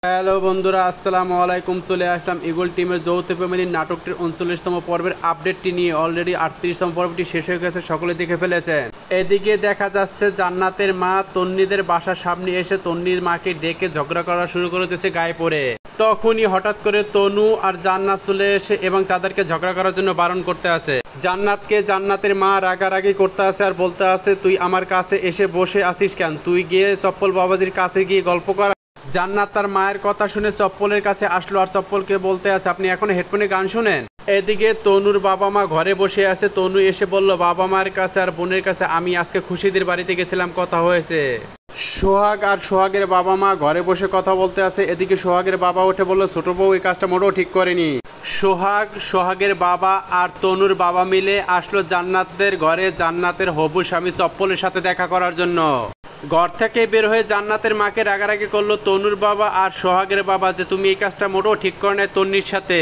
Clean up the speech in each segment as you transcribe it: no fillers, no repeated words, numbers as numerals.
Hello বন্ধুরা, আসসালামু আলাইকুম। চলে আসলাম ইগল টিমের যৌথ ফ্যামিলির নাটকটির 39তম পর্বের আপডেটটি নিয়ে। অলরেডি 38তম পর্বটি শেষ হয়ে গেছে, সকলে দেখে ফেলেছেন। এদিকে দেখা যাচ্ছে জান্নাতের মা তন্নিদের বাসার সামনে এসে তন্নির মাকে ডেকে ঝগড়া করা শুরু করে দিয়েছে গায়ে পড়ে। তখনই হঠাৎ করে তনু আর জান্নাত চলে এসে এবং তাদেরকে ঝগড়া করার জন্য বারণ করতে আছে। জান্নাতকে জান্নাতের মা রাগারাগি করতে আছে আর বলতে আছে, তুই আমার কাছে এসে বসে আছিস কেন? তুই গিয়ে চপ্পল বাবাজির কাছে গিয়ে গল্প কর। জান্নাত তার মায়ের কথা শুনে চপ্পলের কাছে আসলো আর চপ্পলকে বলতে আছে, আপনি এখন হেডফোনে গান শুনেন। এদিকে তনুর বাবা মা ঘরে বসে আছে। তনু এসে বলল বাবা মায়ের কাছে আর বোনের কাছে, আমি আজকে খুশিদের বাড়িতে গেছিলাম, কথা হয়েছে। সোহাগ আর সোহাগের বাবা মা ঘরে বসে কথা বলতে আছে। এদিকে সোহাগের বাবা উঠে বলল, ছোট বউ এই কাজটা মোটেও ঠিক করেনি। সোহাগের বাবা আর তনুর বাবা মিলে আসলো জান্নাতদের ঘরে জান্নাতের হবু স্বামী চপ্পলের সাথে দেখা করার জন্য। ঘর থেকে বের হয়ে জান্নাতের মাকে রাগারাগি করলো তনুর বাবা আর সোহাগের বাবা যে তুমি এই কাজটা মোটেও ঠিক করে নাই তন্নির সাথে।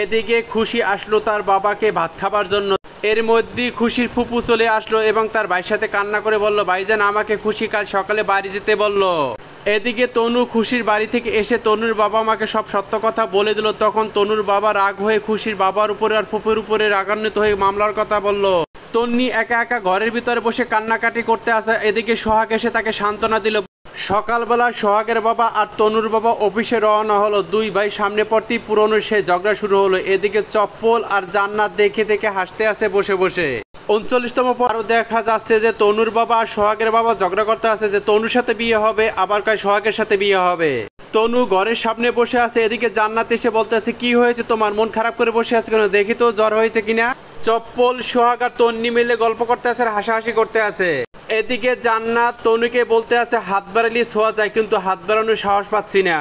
এদিকে খুশি আসলো তার বাবাকে ভাত খাবার জন্য। এর মধ্যে খুশির ফুপু চলে আসলো এবং তার ভাইয়ের সাথে কান্না করে বলল, ভাইজান আমাকে খুশি কাল সকালে বাড়ি যেতে বলল। এদিকে তনু খুশির বাড়ি থেকে এসে তনুর বাবা মাকে সব সত্য কথা বলে দিল। তখন তনুর বাবা রাগ হয়ে খুশির বাবার উপরে আর ফুপুর উপরে রাগান্বিত হয়ে মামলার কথা বলল। তন্নি একা একা ঘরের ভিতরে বসে কান্নাকাটি করতে আসে। এদিকে সোহাগ এসে তাকে সান্ত্বনা দিল। সকালবেলা সোহাগের বাবা আর তনুর বাবা অফিসে রওনা হলো। দুই ভাই সামনে পড়তেই পুরনো সে ঝগড়া শুরু হলো। এদিকে চপ্পল আর জান্নাত দেখে দেখে হাসতে আছে বসে বসে। 39তম পরও দেখা যাচ্ছে যে তনুর বাবা আর সোহাগের বাবা ঝগড়া করতে আছে যে তনুর সাথে বিয়ে হবে, আবার কয় সোহাগের সাথে বিয়ে হবে। তনু ঘরের সামনে বসে আছে। এদিকে জান্নাত এসে বলতে আছে, কি হয়েছে তোমার? মন খারাপ করে বসে আছে কেন? দেখি তো জ্বর হয়েছে কিনা। চপ্পল সোহাগ আর তন্নি মিলে গল্প করতে আছে আর হাসাহাসি করতে আছে। এদিকে জান্নাত তনুকে বলতে আছে, হাত বাড়ালে ছোঁয়া যায়, কিন্তু হাত বাড়ানোর সাহস পাচ্ছি না।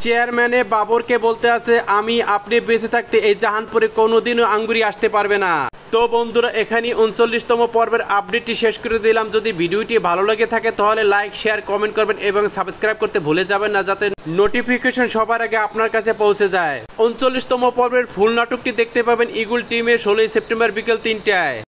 চেয়ারম্যানে বাবরকে বলতে আছে, আমি আপনি বেঁচে থাকতে এই জাহানপুরে কোনোদিনও আঙ্গুরি আসতে পারবে না। তো বন্ধুরা, এখানে 39তম পর্বের আপডেটটি শেষ করে দিলাম। যদি ভিডিওটি ভালো লেগে থাকে তাহলে লাইক শেয়ার কমেন্ট করবেন এবং সাবস্ক্রাইব করতে ভুলে যাবেন না, যাতে নোটিফিকেশন সবার আগে আপনার কাছে পৌঁছে যায়। 39তম পর্বের ফুল নাটকটি দেখতে পাবেন ইগল টিমে 16 সেপ্টেম্বর বিকেল 3টায়।